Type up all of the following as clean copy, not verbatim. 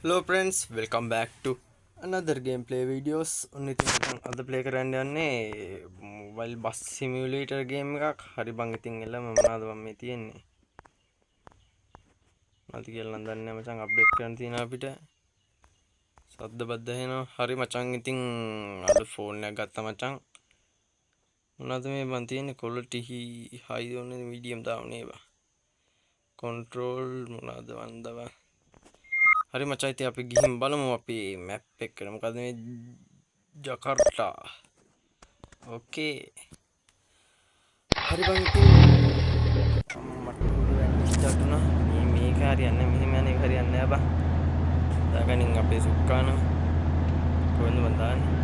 Hello friends, welcome back to another gameplay videos. ඉතින් මම අද ප්ලේ කරන්න යන්නේ මොබයිල් බස් සිමියුලේටර් ගේම් එකක්. හරි බං ඉතින් එළ මොනවද මම මේ තියෙන්නේ. නැති කියලා නම් දන්නේ නැහැ මචං අප්ඩේට් කරන්න තියෙනවා අපිට. සද්ද බද්ද එනවා. හරි මචං ඉතින් අද ෆෝන් එකක් ගත්තා මචං. මොනවද මේ බං තියෙන්නේ quality high ඕනේ medium දාන්නේ බා. control මොනවද වන්දව හරි මචං ඉතින් අපි ගිහින් බලමු අපි මැප් එකට මොකද මේ ජකාර්තා ඕකේ හරි බං ඉතින් මට ස්ටාර්ට් වුණා මේක හරියන්නේ මෙහෙම යන්නේ හරියන්නේ නැහැ බං දාගනින් අපේ සුක්කාන කොහෙන්ද මන් දාන්නේ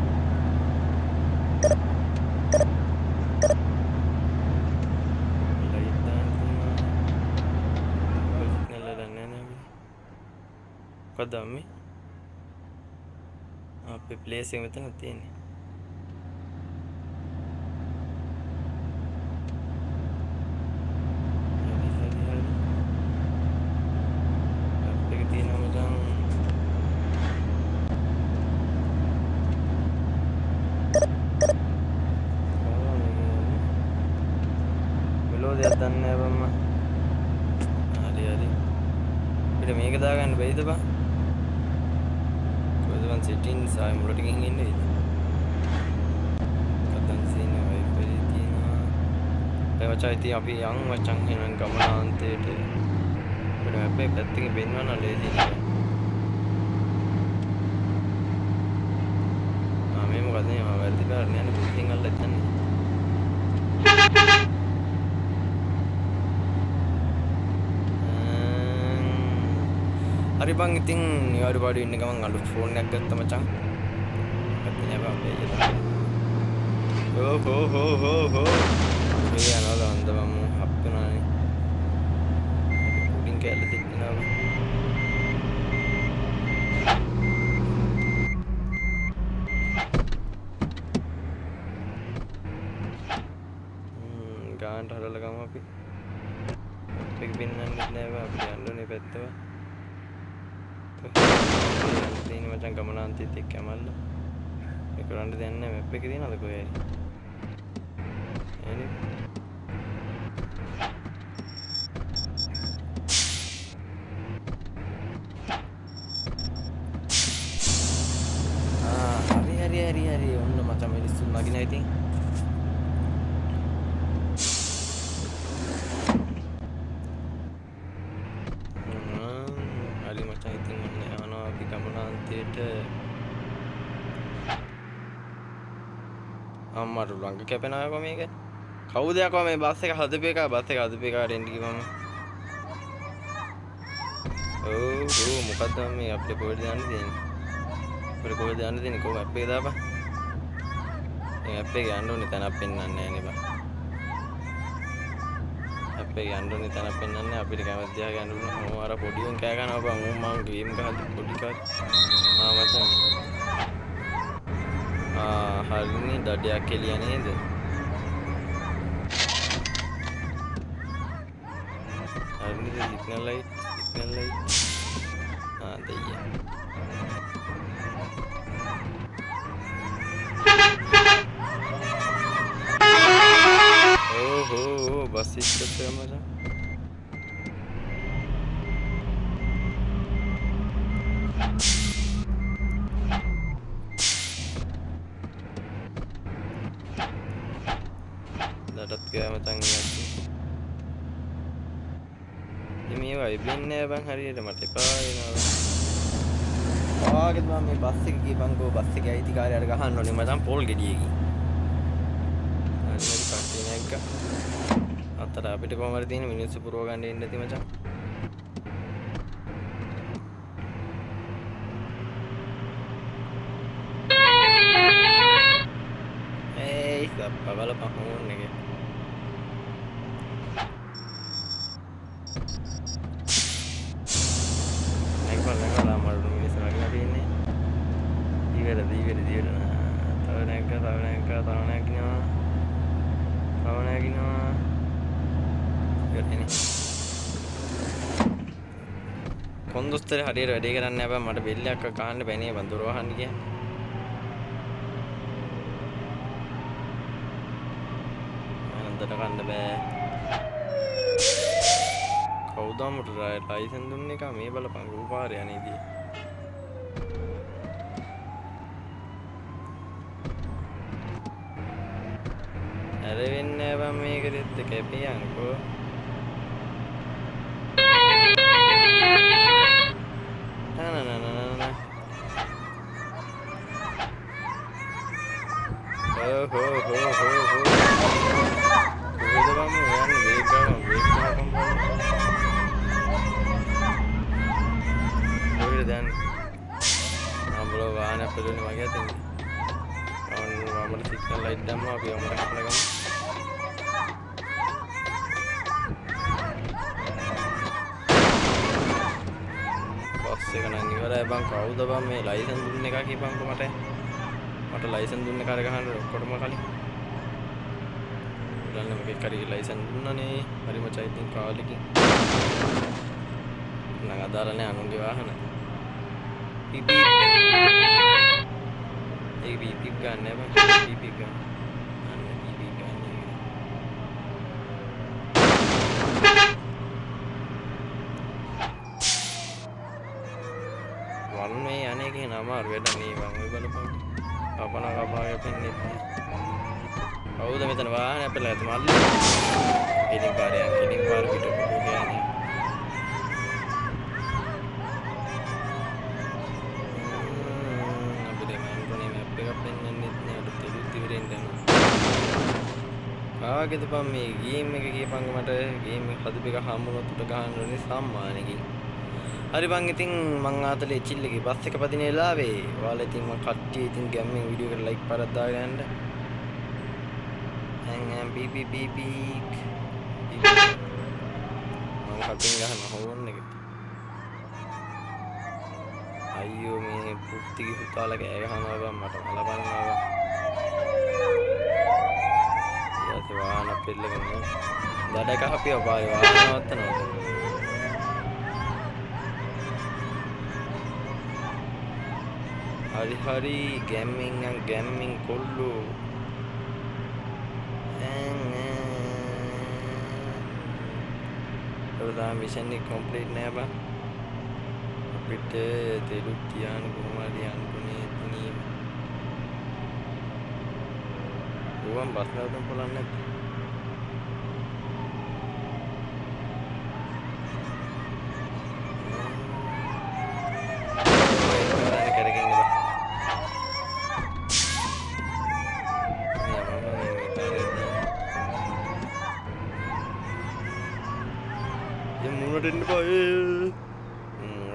ලයිට් දාන්න තියෙනවා නෙල්ලන්නේ නැහැ මොකද මේ අපේ ප්ලේස් එක මෙතන තියෙන්නේ අපේ තියෙනවා මචං මෙලෝඩියක් දන්නේ නැහැ බම්ම හරි හරි අපිට මේක දාගන්න බැයිද බං කොහෙද settings ආය මුලට ගිහින් ඉන්නේ කතන් සීන wifi තියෙනවා ඒ වචා ඉතින් අපි යන් වචන් වෙන ගමනාන්තයට අපිට මැප් එක පැත්තකින් පෙන්වන්න ලේසි නෑ මේ මොකද මේ මම වැරදි කාරණේ යන්නේ බුද්ධියෙන් අල්ලලා ඉන්නේ හරි බං ඉතින් නිවාඩු පාඩු ඉන්න ගමන් අලුත් ෆෝන් එකක් ගත්තා මචං. ගත්තේ නෑ බං මේ හෝ මේ යනවා අන්ද මම හප්පුණානේ. කුඩින් කැල්ල දෙන්නවා බං. ගානට හදලා ගමු අපි. මේක පින්නන්නේ නෑ බං අපි යන්නේ පැත්තව. තියෙන මචං ගමනාන්තයේත් එක්ක යමල්ල මේ කරන්න දෙයක් නැහැ මැප් එකේ තියෙනවද කොහේ හරි හරි ඔන්න මචං මිනිස්සු නගිනා ඉතින් හරි මචං ඉතින් ඔන්න යනවා අපි ගමනාන්තයට අම්මට ළඟ කැපෙනවා මේක කවුද යකෝ මේ බස් එක හදපු එක එන්න කිව්වම ඔව් මොකද්ද මේ අපිට කොහෙද යන්න තියෙන්නේ කොහොම මැප් එක දාපන් මේ මැප් එක යන්න ඕනේ තැනක් පෙන්වන්නේ නැහැ නේ බං අපේ යන්න ඕනේ තැනක් පෙන්වන්නේ අපිට කැමති දා ගන්න ඕන මොම අර පොඩි උන් කෑ ගන්නවා බං මම ගේම් ගහද්දි පොඩි කාත් මචං හරිනේ දඩයක් එළිය නේද හරිනේ සිග්නල් ලයිට් දෙයියා බස් ස්ටොප් එක මචං දඩත් ගියා මචං ඉතින් මේ වෙන්නේ බං හරියට මට එපා වෙනවා ආගෙත් මම මේ බස් එක ගිහපන්කෝ බස් එකේ අයිතිකාරයාට ගහන්න ඕනේ මචං පොල් ගෙඩියකින් හරි කට්ටිය නැග්ගා අතට අපිට කොහොම හරි තියෙන මිනිස්සු පුරව ගන්න ඉන්න ඇති මචං ඒයි සප්පා බලපන් හොන් එකේ නැගලා මරු මිනිස්සු නැගලා තියෙන්නේ ඊවර තව නැගිනවා කොන්දොස්තරේ හරියට වැඩේ කරන්නේ නැහැ බං මට බෙල් එකක් ගහන්න බැනේ බං දොර වහන්න කියන්නේ මනන්දට කන්න බෑ කවුද මට ලයිසන් දුන්නේ එක මේ බලපන් රූපාරය අනේදී අර වෙන්නේ නැහැ බං මේකෙත් කැපියන්කෝ කවුද බං මේ ලයිසන් දුන්න එක කියපන්කො මට ලයිසන් දුන්න කාර්ය ගහන්න ඔක්කොටම කලින් බලන්න මොකෙක් හරි ලයිසන් දුන්නනේ හරි මචං ඉතින් කාලෙකින් නං අදාළ නැහැ අනුන්ගේ වාහන පිප් ඒ පිප් ගන්න බං පිප් ගන්න අන්න පිප් ගන්න මේ අනේ කියන අමාරු වැඩ නේ බං ඔය බලපන් කපන කපාගේ පෙන්නේ කවුද මෙතන වාහනේ අපිලා ඇත මල්ලි ඉතින් පාරයන් කෙලින් පාර පිට කොහොම කියන්නේ අපිට මන්ටෝනේ මැප් එකක් පෙන්වන්නෙත් නෑ අර තිලුත් ඉවරෙන් දැන් කාගේද බං මේ ගේම් එක කියපන්කො මට ගේම් එක හදපු එක හම්බුනොත් උට ගහන්න ඕනේ සම්මානෙකින් හරි බං ඉතින් මං ආතලේ චිල් එකේ බස් එක පදින වෙලාවේ ඔයාලා ඉතින් මං කට්ටිය ඉතින් ගැම්මෙන් වීඩියෝ එකට ලයික් පාරක් දාගෙන යන්න හැං බීප් මං කටින් ගහන හොන් එක අයියෝ මේ පුත්තිගේ පුතාලා කෑ ගහනවා බං මට මලපන්නවා ඊට වාහන පෙල්ලගෙන දඩ කහපිය පාරේ වාහන නවත්තනවා hari gaming kollu udah mission ni complete naya ba අපිට දෙලුත් තියාන කොහොම හරි අන්තුනේ ඉතින් ඕවම් බස් නැවතුම් පොලන්න නැද්ද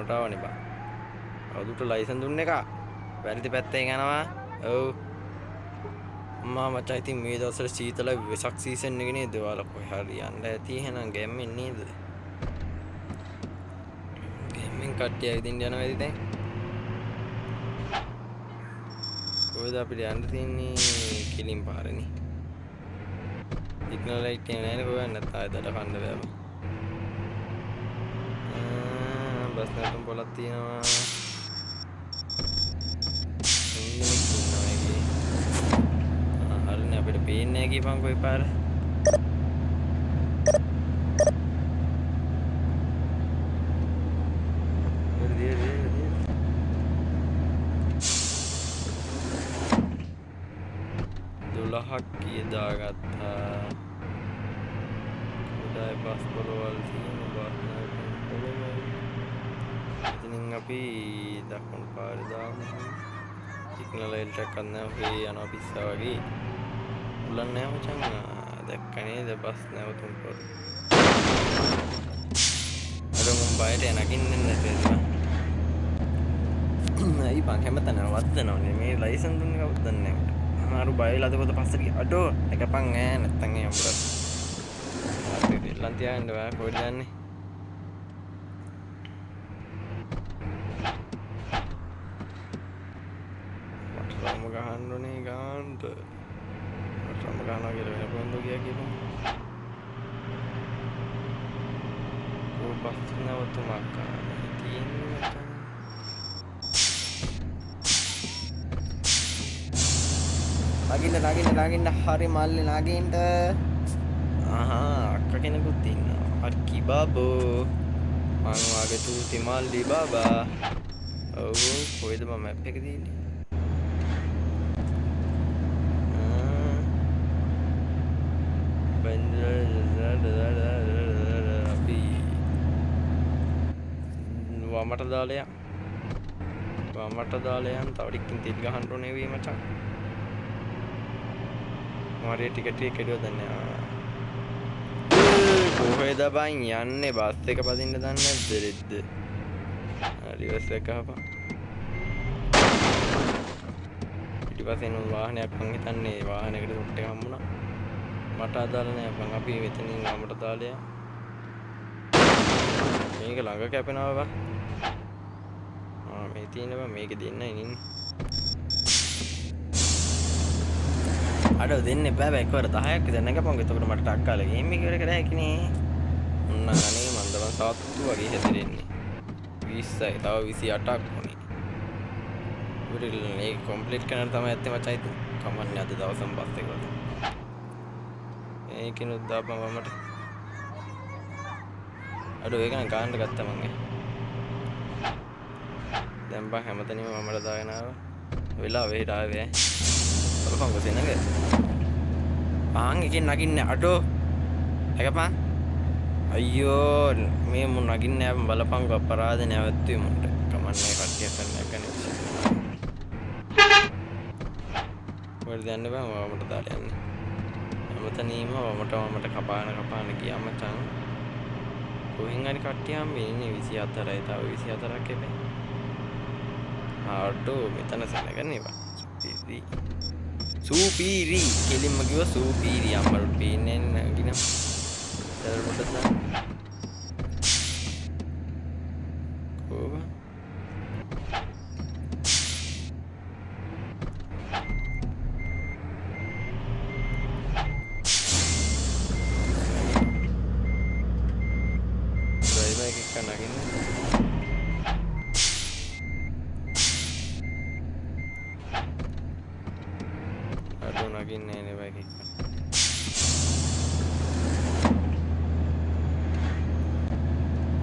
මුණට ආවනේ බා. කවුරුට ලයිසන් දුන්න එක? වැරදි පැත්තෙන් යනවා. ඔව්. අම්මා මචං ඉතින් මේ දවස්වල සීතල වෙසක් සීසන් එක නේද? ඔයාලා කොහේ හරි යන්න ඇති එහෙනම් ගැම්මෙන් නේද? ගැම්මෙන් කට්ටිය ඇවිදින්න යනවා ඇති දැන්. කොහෙද අපිට යන්න තියෙන්නේ? කිලින් පාරනේ. සිග්නල් ලයිට් එක නැහැ නේ කොහෙන්ද නැත්නම් ආයෙ දඩ කන්න බෑ. බස් නැතුම් පොලක් තියෙනවා හරිනේ අපිට පේන්නේ නැහැ කියපන්කෝ ඒ පාර දොළහක් දාගත්තා උඩයි බස් පොළවල් තියෙන බස් නැතුම් පොළවල් ඉතින් අපි දකුණු පාරේ දාමු සිග්නල් ලයිට් එකක් නැහැ ඔහේ යනවා පිස්සා වගේ උලන් නැහැ මචං දැක්ක නේද බස් නැවතුම් පොර අර මුම්බයිට යනකින්නේ නැතේද අයි බං හැමතැනම වද්දනවනේ මේ ලයිසන් දුන්නේ කවුද දන්නේ නැහැ අමාරු බයලා අදකොට පස්සට ගියා අඩෝ එකපන් ඈ නැත්තම් ඒ උඹට අපි දෙල්ලන් තියාගෙන ඔයා කොහෙද යන්නේ රම ගහන්න ඕනේ ගාන්ට රම ගහනවා කියලා වෙන පොන්දෝ ගියා කියපන් කො බස් නැවතුමක් තියෙන්නේ මචං. නගින්න හරි මල්ලි නගින්න. අක්ක කෙනෙකුත් ඉන්නවා. අක්කි බාබෝ. මං වාගේ තූති මල්ලි බබා. ඔව් කොයිද මම මැප් එක තියෙන්නේ? අපි වමට දාලා යන් තව ටිකකින් තිත් ගහන්න ඕනේ වෙයි මචං. මාරිය ටිකට් එක කෙරුවා දන්නේ නැහැ. කොහෙද බං යන්නේ? බස් එක පදින්න දන්නේ නැද්ද රෙද්ද? රිවර්ස් එක ගහපන්. ඊටපස්සේ නෝ වාහනයක් මං හිතන්නේ වාහනයකට සොට් එක හම්බුණා. මට අදාළ නෑ බං. අපි මෙතනින් වමට දාලා මේක ළඟ කැපෙනවා බං. මේ තියෙනවා මේක දෙන්නයි ඉන්නේ. අඩෝ දෙන්න බෑ බෑ එකවර 10ක් විතර නැගපන්. එතකොට මට ටක් කාලා ගේම් එක ඉවර කරා හැකිනේ. උන්න අනේ මන්දවන් සාත්තු වගේ හැදෙන්නේ. 20යි තව 28ක් වුණේ. උඩින් මේක කම්ප්ලීට් කරන්න තමයි ඇත්තේ මචං. ඉතින් කමන්නේ අද දවසම බස් එක වල. ඒකිනුත් දාපන් වමට. අඩෝ ඒක නම් ගාන්න ගත්තා මං. දැන් බං හැමතැනම වමට දාගෙන ආවා. වෙලා වෙහෙට ආවේ. බලපන් කොසේ නේද? ආන් එකෙන් නගින්නේ අඩෝ. එකපන්. අයියෝ මේ මුන් නගින්නේ නැහැ බලපන් අපරාධ නැවතුයි මුන්ට. කමන්නේ කට්ටියක් කරන්න ගන්නේ. වල යන්න බෑ වමට දාලා යන්න. හැමතැනම වමට කපාන ගියා මචං. කොහෙන් හරි කට්ටිය හම්බෙන්නේ 24යි තව 24ක් එපේ. ආඩෝ මෙතන සැලකන්නේ බා. සූපීරි කෙලින්ම කිව්වා සූපීරි අම්මලු පේන්නේ නගින. සර් මොකද දාන්න? කොහොම? ඩ්‍රයිවර් එක නගින්න. නගින්නේ නේ බයික් එක.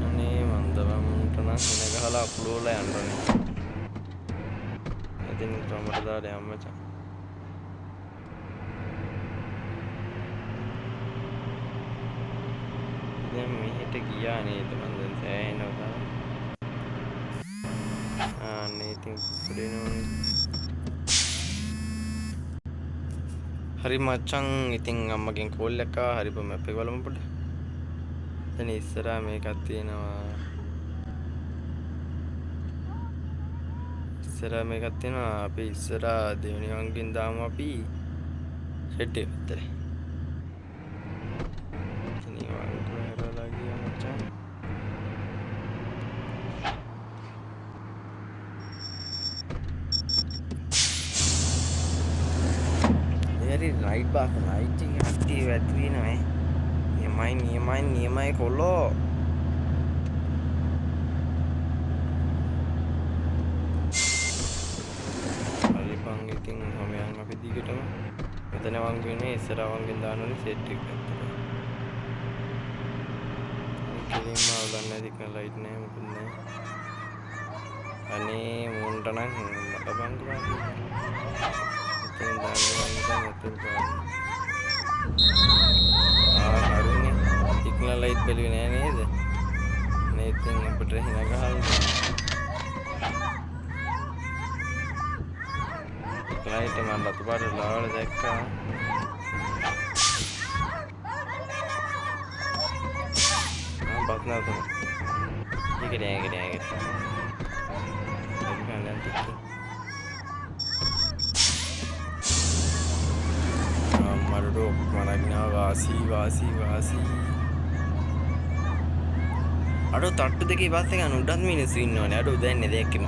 අනේ මන්දවම්ට නම් එන ගහලා අප්ලෝඩ් ලා යන්න ඕනේ. එදින් තොමට දාලා යන්න මචං. දැන් මෙහෙට ගියා නේද මන් දැන් සෑහෙනවා තමයි. අනේ ඉතින් පුරේනෝනේ. හරි මචං ඉතින් අම්මගෙන් කෝල් එකක් ආවා. හරි බෝ මැප් එක බලමු පොඩ්ඩක්. දැන් ඉස්සරහා මේකක් තියෙනවා. අපි ඉස්සරහා දෙවෙනි වංගෙන් දාමු අපි ෂෙඩ් එක විතරයි. ඉතින් වංගු හරලා ගියා මචං. රයිට් බාක් නයිට් එක ඇක්ටිව් ඇති වෙනවා. නියමයි කොල්ලෝ. හරි බං ඉතින් මම යන් අපි දිගටම මෙතන වංගු වෙන්නේ ඉස්සර වංගෙන් දාන්න ඕනේ සෙට් එක පැත්තට. කෙලින්ම අවුලක් නැති කන ලයිට් නැහැ මොකුත් නැහැ. අනේ මුන්ට නම් මට බං කරන්නේ. හරිනේ සිග්නල් ලයිට් බැලුවේ නෑ නේද? නේ ඉතින් අපිට හින ගහලා ලයිට් එක මම රතු පාට ලාවල දැක්කා. බස් නැවතුන. ඒක මරඩෝ මනගිනා වාසි. අඩෝ තට්ටු දෙකේ බස් එක යන උඩත් මිනිස්සු ඉන්නවනේ. අඩෝ දැන්නේ දැක්කම.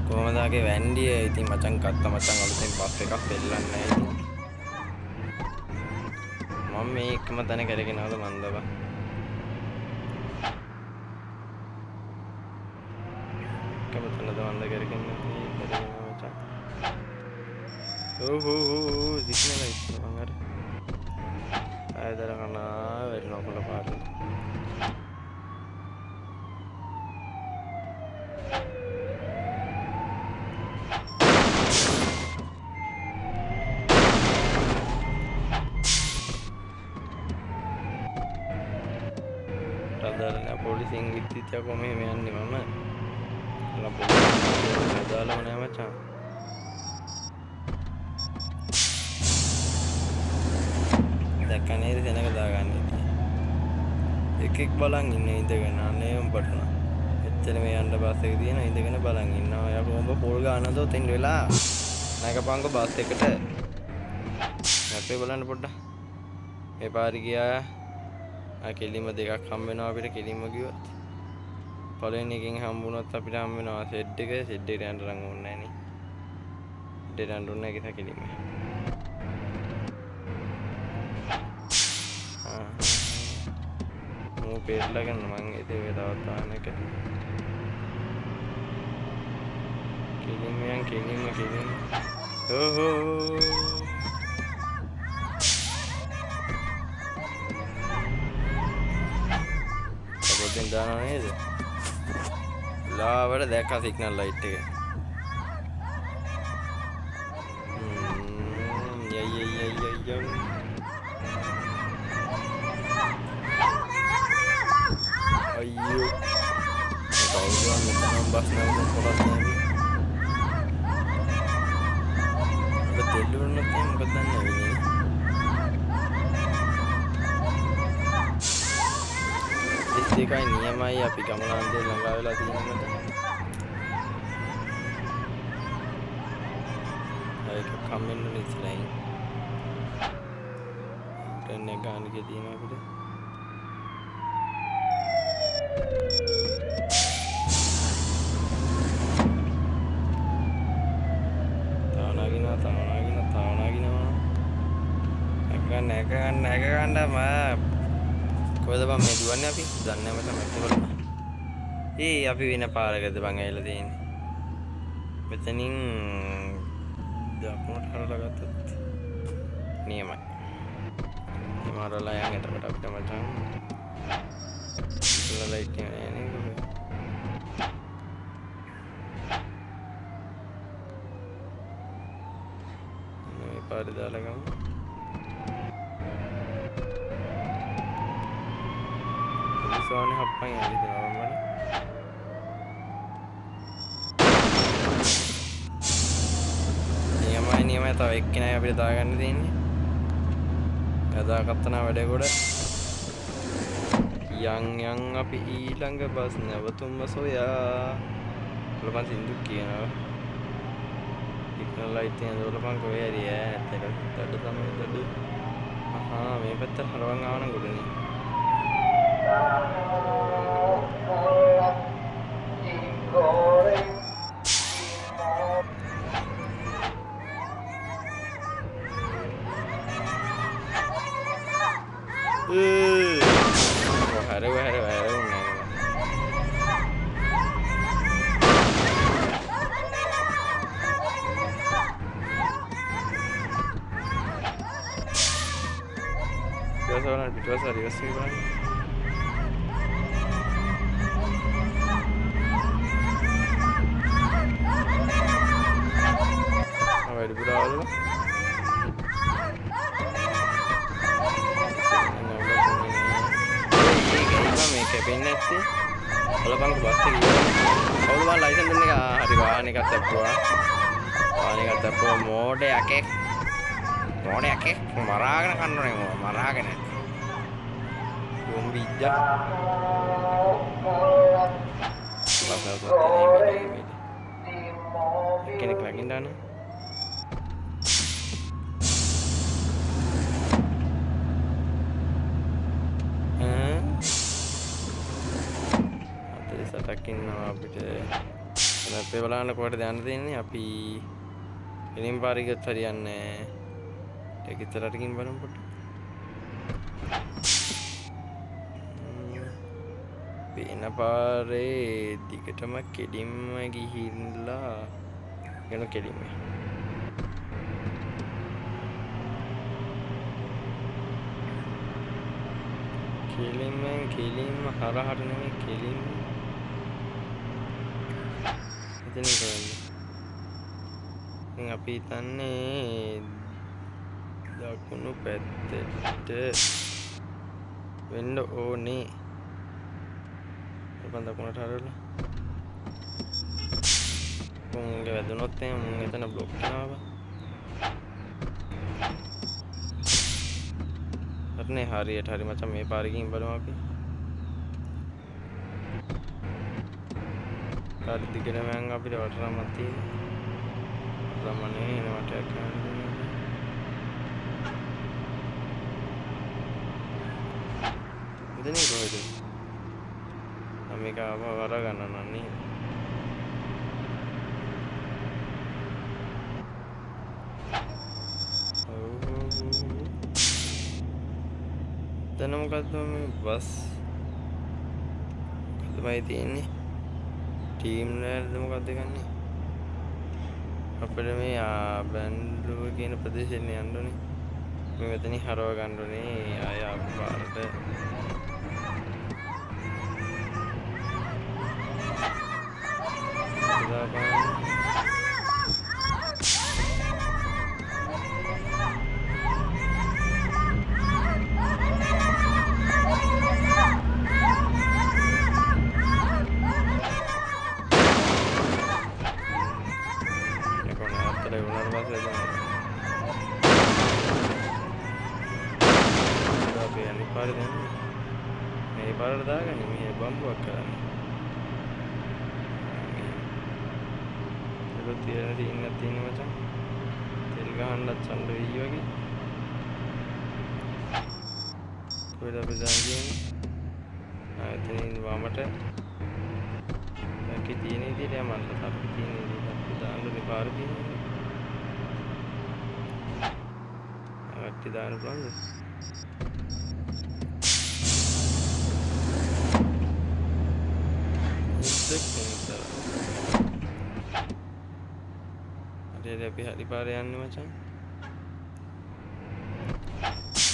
කොහමද ආගේ වැන්ඩිය ඉතින් මචං ගත්තා මචං අලුතෙන් බස් එකක් දෙල්ලන්නේ නැහැ ඉතින්. මම මේ එකම තැන කරගෙනවද මන්දව. එකම තැනද මන්ද කරගෙන කරගෙන මචං. ඕ සිග්නල් එක මං අර ආයතන කනා වෙරෙනවා කොළ පාරේ. රදාරනේ පොලිසියෙන් විත්තිත්‍යා කොහොම මෙහෙම යන්නේ මම. අලා පොලිසියෙන් දාලම නෑ මචං. දැක්කනේ දෙනක දාගන්නේ. එකෙක් බලන් ඉන්නේ ඉඳගෙන අනේ උඹට නා. එච්චර මේ යන්න බස් එක තියෙන ඉඳගෙන බලන් ඉන්නවා. යා කොහොම පොල් ගන්නද තෙන් වෙලා. නැගපංකෝ බස් එකට. අපේ බලන්න පොඩ්ඩක්. මේ පාරි ගියා. කෙලිම දෙකක් හම්බ වෙනවා අපිට කෙලිම ගියොත්. පළවෙනි එකෙන් හම්බුනොත් අපිට හම්බ වෙනවා සෙඩ් එක. සෙඩ් එකට යන්න නම් ඕනේ නැහැ නේ. සෙඩ් එකට යන්න ඕනේ නැහැ කෙලිම. මෝ පෙරලා ගන්න මං ඉතින් ඒ තවත් තාන එක. කෙලිම යන් කෙලිම. ඕහෝ පොඩ්ඩෙන් දානවා නේද? ලාවට දැක්කා සිග්නල් ලයිට් එක. යයි අයියෝ කවුරුන් මෙතන බස් නැවතුම් පොඩක් නෑනේ. ඔබ දෙල්ලුනොත් එහෙනම් මොකද දන්නේ වෙන්නේ? ඒකයි නියමයි අපි ගමනාන්තේ ළඟා වෙලා තියෙනකොට. ඒක කම්මෙන්න නිස්ලයි. ටෙන් එක ගන්න ගියදීම අපිට. නැක ගන්න කොහෙද බං මේ දුවන්නේ අපි? දන්නේ නැහැ මට බලන්න. අපි වෙන පාරකද බං ඇවිල්ලා තියෙන්නේ. මෙතනින් දකුණට හරලා ගත්තත් නියමයි. මාරලා යන් එතකොට අපිට මචං ඉතල ලයිට් එක නෑ නේද? මේ පාරේ දාලා ගමු. සෝනේ හප්පන් යන්නේ දෙනවා මම. නියමයි තව එක්කෙනයි අපිට දාගන්න තියෙන්නේ. කදාගත්තා නම් වැඩේ ගොඩ. යන් අපි ඊළඟ බස් නැවතුම සොයා. ලොපන් සින්දු කියනවා. සිග්නල් ලයිට් එක දොලපන් කොහේ හරි ඈතට දඩ තමයි දඩ. මේ පැත්තට හරවන් ආව නම් ගොඩනේ. Because I was even වැඩි පුරාවල මේ කැපෙන්නේ නැත්තේ බලපං බස් එක කවුද මම ලයිසන් දෙන්න එක හරි වාහන එකක් දැප්පුවා මෝඩයකේ මරාගෙන කන්නනේ මරාගෙන Zombie dah. Kena lagi dah ni. Tadi saya takin අපිට අපේ බලන්න කොහෙද යන්න තියෙන්නේ අපි එලින් පාරේ ගියත් හරියන්නේ නැහැ. ඒක ඉතරට ගින් බලමු පොඩ්ඩක්. පේන පාරේ දිගටම කෙලින්ම ගිහිල්ලා යන කෙලින්ම කෙලින්ම හරහට නෙමෙයි කෙලින්ම එතනින් කරන්නේ. ඉතින් අපි හිතන්නේ දකුණු පැත්තට වෙන්න ඕනේ. අපන් දකුණට හරවලා මුංගේ වැදුනොත් එහෙනම් මුං එතන බ්ලොක් වෙනවා. හරිනේ හරියට හරි මචං මේ පාරේ ගිහින් බලමු අපි. හරි දිගටම යන් අපිට වටරමක් තියෙනවා. රමණේ එන වටයක් කරනවා. ඉතින් කොහෙද? මේක ආව වර ගන්න නන්නේ. දැන් මොකද්ද මේ බස් කොතනයි තියෙන්නේ? ටීම් නේද මොකද්ද ගන්නේ? අපිට මේ බැන්ඩුව කියන ප්‍රදේශෙන් යන්න ඕනේ. මේ මෙතනින් හරව ගන්න ඕනේ ආය පාරට. මේ පාරට දාගන්නේ මේ බම්බුවක් කරන්නේ. ඒක තියෙන මචං. තෙල් ගහන්නත් ඡන්ද වෙයි වගේ. කොහෙද අපි දාන්නේ? එතනින් වමට. දැන් තියෙන විදිහට යමන්න තරක තියෙන විදිහට අපි දාන්නේ පාර තියෙනවා. අගටි දාන්න පුළුවන්ද? අද අපි හරි පාරේ යන්නේ මචං.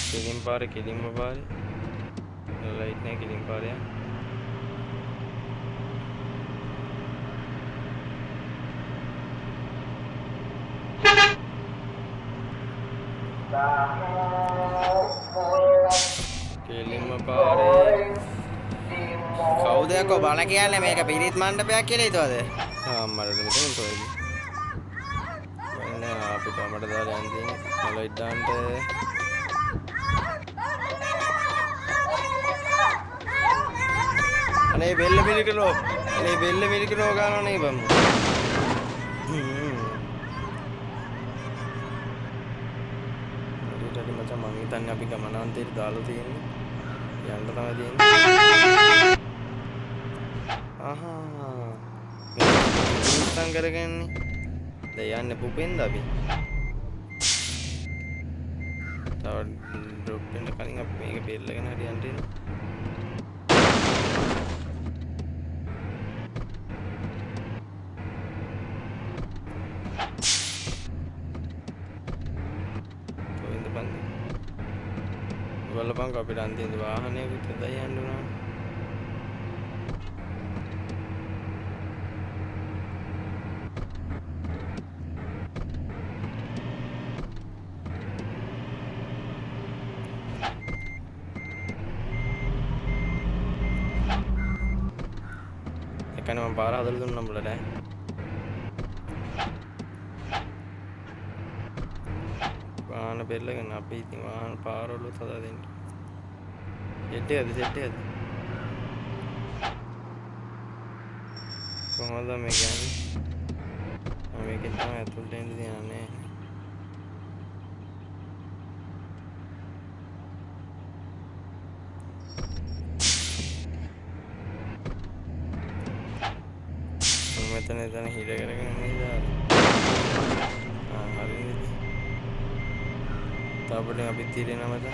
කෙලින් පාරේ ලයිට් නැහැ කෙලින් පාරේ යන්න. කෙලින්ම පාරේ කවුද යකෝ බල කියන්නේ මේක පිරිත් මණ්ඩපයක් කියලා හිතුවද? අම්මලට මෙතන තෝරයි. වෙන්නේ අපිට අපට දාලා යන්න තියෙන්නේ ලයිට් දාන්න. අනේ බෙල්ල මිලිකනෝ ගානෝ නේ බම්මු. හරියට මචං මං හිතන්නේ අපි ගමනාන්තයට දාලා තියෙන්නේ. යන්න තමයි තියෙන්නේ. ආහා මේ කරගන්නේ දැන් යන්නේ පුපෙන්ද අපි තව ඩ්‍රොප් වෙන කලින් අපි මේක බෙල්ලගෙන හරියන්ට එනවා කොහෙන්ද බන්නේ බලපං අපිට අන්තිම වාහනේ විතර යන්න උනා kan memang parah dulu tuh nomor deh वाहन बेल्ले का ना पी थी वाहन पार लो था दिन सेट्टे कहाँ था मैं क्या हमें कितना है तो टेंट दिया ने इतना हीरे करके नहीं जा रहा हाँ हारी नहीं थी तब अभी तीरे ना मजा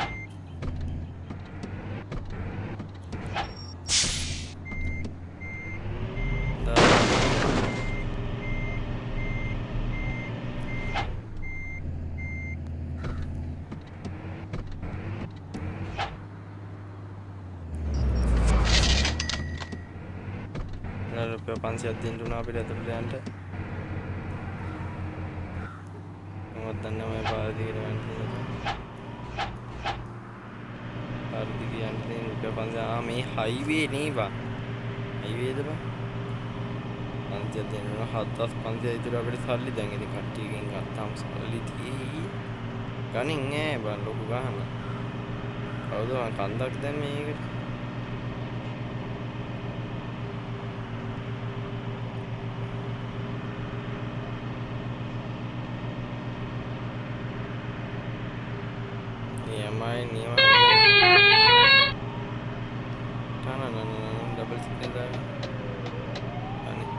500ක් දෙන්න උනා අපිට ඇතුළට යන්න. මොකක්ද දන්නේ මම පාර දිගට යන්න තියෙනවා. පාර දිගට යන්න තියෙන රුපියල් 500 මේ හයිවේ නේ බා. හයිවේද බා? 500ක් දෙන්න උනා 7500 ඉතුරු අපිට සල්ලි දැන් ඉතින් කට්ටියකින් ගත්තාම සල්ලි තියෙයි. ගණන් නෑ බා ලොකු ගහන. කවුද මං කන්දක් දැන් මේකට? EMI නියම डबल सिग्नल දාගන්න. අනේ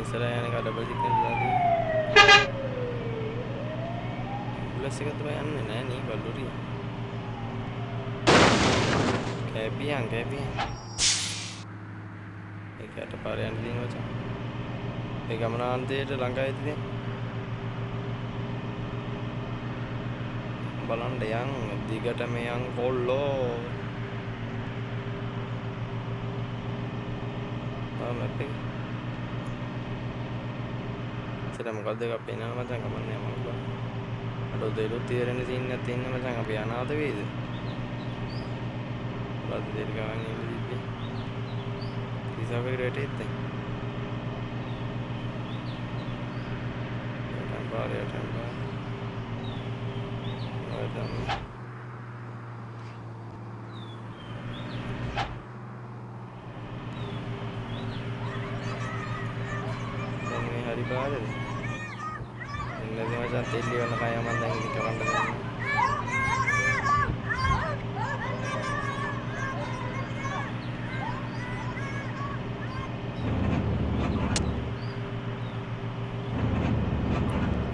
ඉස්සරහ යන එක ඩබල් සිග්නල් දාලා ප්ලස් එක තමයි යන්නේ නෑ නේ බල්ලුරිය. කැපියන් ඒකට පාර යන්න දින මචං. ඒ ගමනාන්තයට ළඟයි ඉතින්. බලන්න යන් දිගටම යන් කොල්ලෝ. මැප් එක. ඉතින් මොකද්ද එකක් පේනවා මචං කමන්නේ මම බලන්න. අර දෙලු තීරණ සීන් එකක් තියෙන මචං අපි අනාථ වේද? බලද්දි දෙල් ගාන ඉන්නේ. ඉතිසාවකට වැටෙත් දැන්. යටම් පාර. ඔය තමයි. හරි පාරද? එන්නදී මචං තෙල්ලි වල කය මන් දැන් ඉතින් කරන්න දෙන්නේ.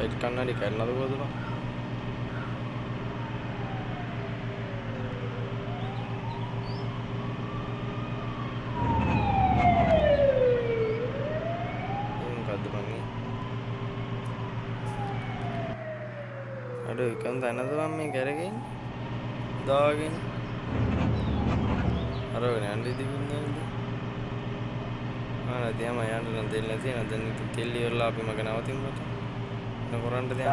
ඒත් කන්නඩි කරනවද කොහොමද බං? අඩෝ එකම තැනද මම මේ කරගෙන දාගෙන අරගෙන යන්න ඉදිරින්නේ නේද? ආ තියම යන්න නම් දෙල් නැති නේද? දැන් ඉතින් තෙල් ඉවරලා අපි මග නවතින්නත් නකරන්න දෙයක්.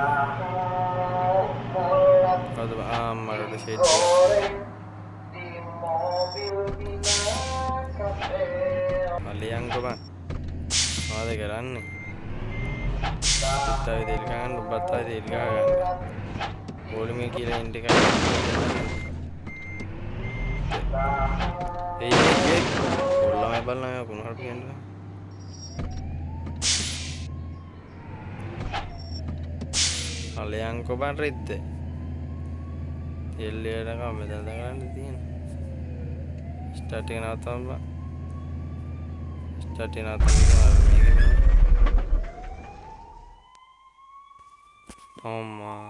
කවුද මරට ෂේඩ් මලියන්කෝ බං මොනවද කරන්නේ? බත්තාවේ තෙල් ගන්න බත්තාවේ තෙල් ගන්න පොලිමේ කියලා එන්ට් එක ඒ කොල්ලමයි බලනවා කුණහට කියන්නේ අලයන්කෝ බං රිද්ද තෙල් එකට ගම මෙතන දාගන්න තියෙන ස්ටාර්ට් එක නවත්තන්න බං ස්ටාර්ට් එක නවත්තන්න මේක අම්මා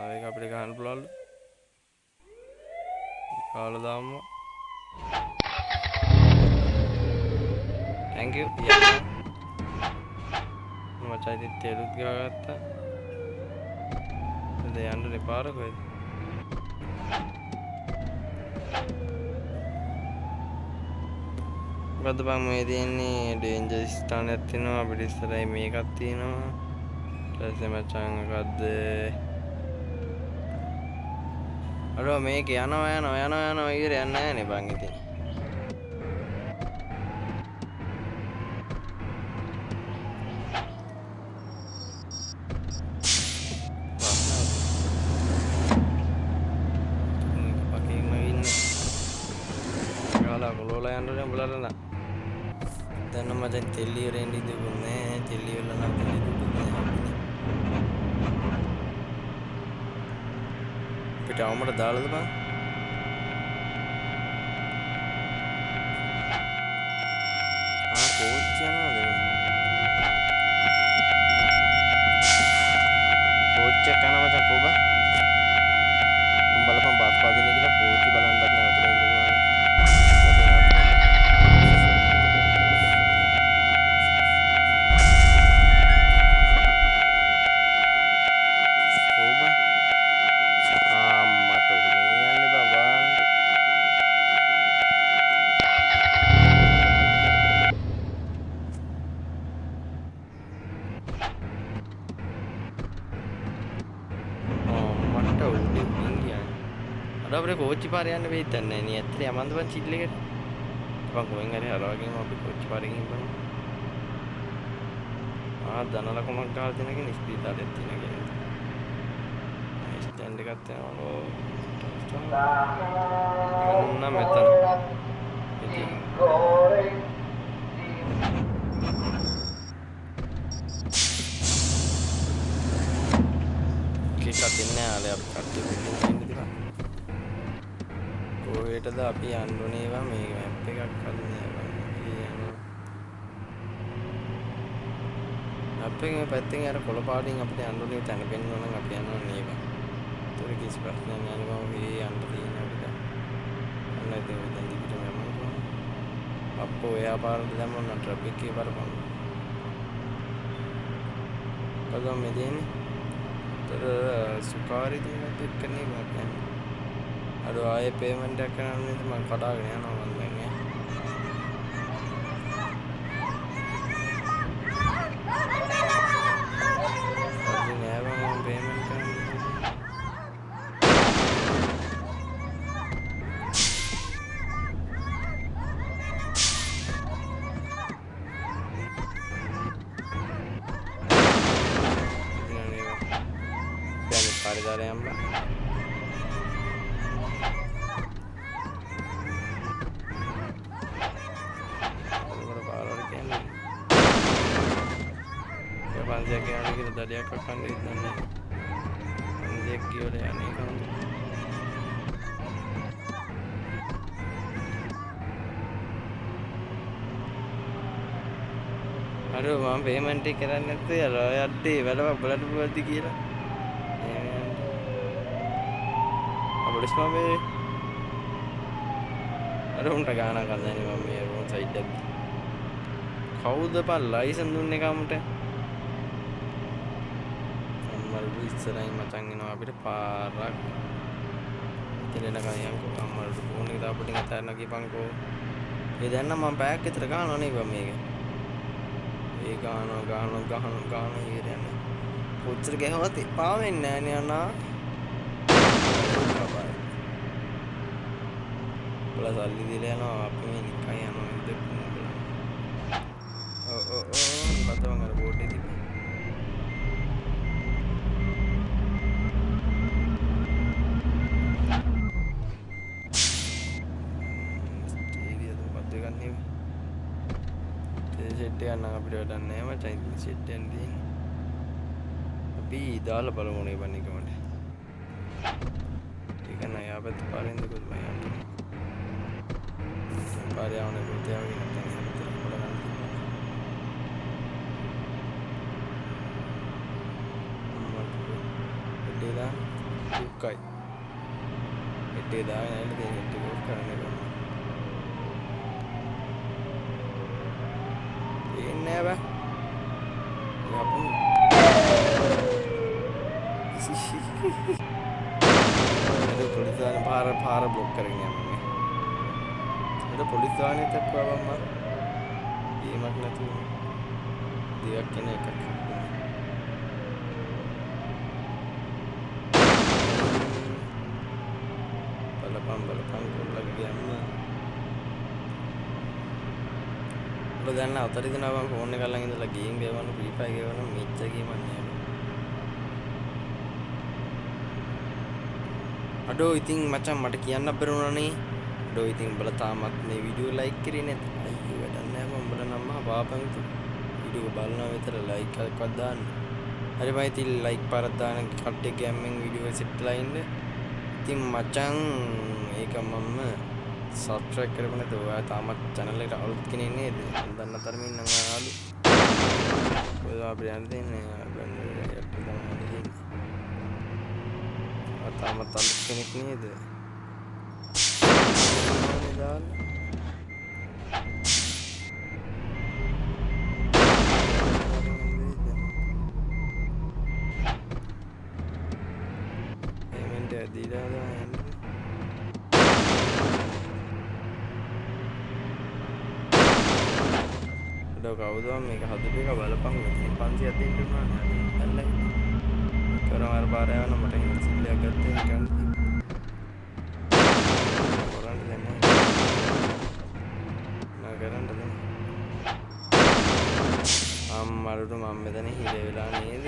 එක අපිට ගහන්න පුළුවන්ලු කාලා දාමු thank you මචං ඉතින් තෙලුත් ගහගත්තා දැන් යන්න දෙපාර කොහෙද මොකද්ද බං මේ තියෙන්නේ ඩේන්ජර් ස්ථානයක් තියෙනවා අපිට ඉස්සරහින් මේකක් තියෙනවා ඊට පස්සේ මචං මොකද්ද අර මේක යනවා ඊර යන්නේ නැහැ නේ බං ඉතින් යන්න බලන්න දැන් මචං තෙල්ලි වලින් ඉඳුන්නේ තෙල්ලි වල නම් ඉඳුන්නේ පිට අවමඩ දාලාද බං කෝච්චි යනවාද මේ කෝච්චියක් යනවා මචං කොබ බලපන් බස් පාදින්නේ කියලා කෝච්චි බලන්නත් නැවතලා ඉඳලා අපේ කෝච්චි පාරේ යන්න වෙයිද නැහැ නේ. ඇත්තට යමන්ද බං චිල් එකට. බං කොහෙන් හරි හරවාගෙන අපි කෝච්චි පාරේ ගිහින් බලමු. ධන ලකුණක් ගහලා තියෙනකන් ස්පීඩ් එකක් තියෙනවා. ස්ටෑන්ඩ් එකක් තියෙනවා. මෙන්න මෙතන. ඉතින් කීකක් ඉන්නේ ආලේ අපි කට්ටිය පිටින් ඉන්න දිවා. කොහෙටද අපි යන්න ඕනේ වා මේ මැප් එකක් හදන්නේ වා. අපේ පැත්තෙන් අර කොළ පාටින් අපිට යන්න ඕනේ තැන පෙන්වනවා නම් අපි යනවා නේද? ඒතර කිසි ප්‍රශ්නයක් නැහැ නේ මම මේ යන්න තියෙන අපිට. අන්න ඒක දැන් දිගටම යමු. අප්පෝ එයා පාරට දැම්මම නම් ට්‍රැෆික් එකේ බලපන්. කවදා මේ දෙන්නේ? සුකාරි දෙන්නත් එක්කනේ මම. අර ආයේ පේමන්ට් එකක් කරන්න නේද මම කඩාගෙන යනවා මම දැන් ඈ. Dari yang mbak berapa orang kayaknya ya panjang kayaknya kita dari aku kan di sana panjang kyo deh aneh kan aduh mama payment tiket itu ya lo ya deh berapa bulan buat dikira Polis mame අර උන්ට ගානක් ගන්නනේ මම මේ road side එකේ කවුද බං licence දුන්නේ කමුට අම්මලු ඉස්සරහින් මචං එනවා අපිට පාරක් ඉතින් එනකන් යන්කෝ අම්මලු ෆෝන් එක දාපු ටික අතහැරලා ගිහපන්කෝ ඒ දැන් නම් මම පැයක් විතර ගානවා නේ බං මේක ඒ ගානවා ඉවරන්නේ කොච්චර ගහවත් එපා වෙන්නේ නැහැ නේ අනා bola salli di leno apa ini kayak no itu oh betul nggak bodoh itu jadi itu betul kan nih jadi anak abis ada nama cahaya jadi ini tapi dah lah baru mulai bani kemana ikan ayam apa tuh paling itu gue bayar පාරයවනේ පුතේ වගේ නැත්නම් හැමතැනම බලන්න තිබුණා. දුක්කයි. එටේ දාගෙන ඇවිල්ලා තියෙන ටික කරන්න ගමු. ඉන්නේ බෑ. යපු. ඒක පොලිසියන් පාර බ්ලොක් කරගෙන යනවා. polis වාහනේ තක්කවම ගේමක් නැතුව දෙයක් කෙන එකක් බලපන් කොල්ලගේ යන්න ඔබ දැන් අතරින් දෙනවා මම ෆෝන් එක අල්ලන් ඉඳලා ගේම් ගේවන්න ෆ්‍රී ෆයර් ගේවන්න මෙච්චර ගේමක් නෑ අඩෝ ඉතින් මචං මට කියන්න බැරුණානේ අඩෝ ඉතින් උඹලා තාමත් මේ වීඩියෝ ලයික් කරේ නැත් අයියෝ වැඩක් නෑ මම උඹලා නම් මහා පාපන් වීඩියෝ බලනවා විතර ලයික් එකක්වත් දාන්න හරි මම ඉතින් ලයික් පාරක් දාන කට්ටිය ගෑම්මෙන් වීඩියෝ සෙට්ලා ඉන්න ඉතින් මචං ඒක මම සබ්ස්ක්‍රයිබ් කරපු නැත ඔයා තාමත් channel එකට අලුත් කෙනෙක් නේද මම දන්න තරමින් නම් ආලු ඔයා අපිට යන්න දෙන්නේ තාමත් අලුත් කෙනෙක් නේද දාන්න payment දීලා දාන්න කවුද මේක හදපු එක බලපන් 500ක් දෙන්න උනා නේද කරම අර පාර යන මට හින්සිල්ලයක් ගත්තේ නිකන් අම්මරුට මම මෙතන හිර වෙලා නේද?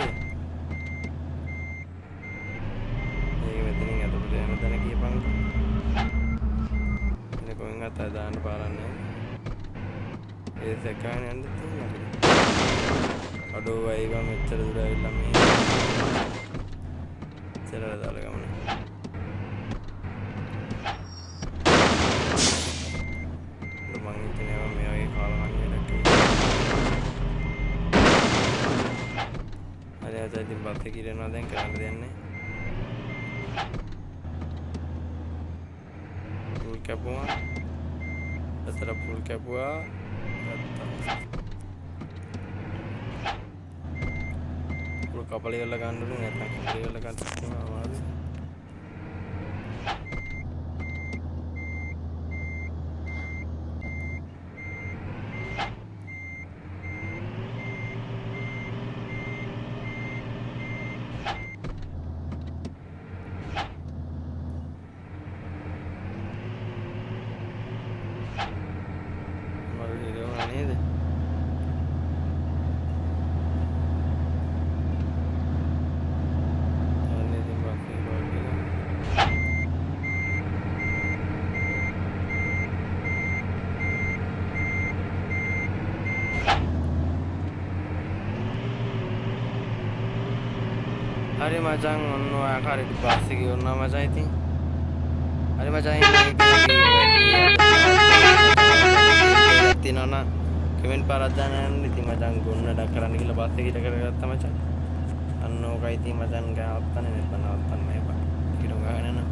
මේක මෙතනින් අතට යන තැන කියපන්කෝ. එන කොහෙන් අත දාන්න පාරක් නැහැ. ඒ සැකයන් යන්න තියෙනවා අපිට. අඩෝ වයිවා මෙච්චර දුර ඇවිල්ලා මේ ඉස්සරහට දාලා ගමන. මං හිතන්නේ මේ වගේ කාලකන්ණියක් හරි අද ඉතින් බත් එක ඉරනවා දැන් කරන්න දෙයක් නැහැ. පුල් කැපුවා. අතර පුල් කැපුවා. ගත්තා. පුල් කපලි කරලා ගන්න ඕනේ නැත්නම් කපලි කරලා ගන්න අමාරුයි. නේද? හරි මචං ඔන්න ඔය ආකාරයට බස් එකේ යනවා මචං ඉතින්. හරි මචං තිනවනම් කමෙන්ට් පාරක් දාන්න ඉතින් මචං ගොන්නඩක් කරන්න කියලා බස් එකේ ඉඳ කරගත්තා මචං. අන්න ඕකයි ඉතින් මචං ගාවත්තනේ නැත්නම් නවත්තන්න එපා. ඊට ගහගෙන යනවා.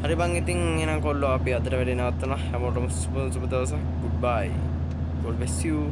හරි බං ඉතින් එහෙනම් කොල්ලෝ අපි අදට වැඩේ නවත්තනවා. හැමෝටම සුබ දවසක්. goodbye. God bless you.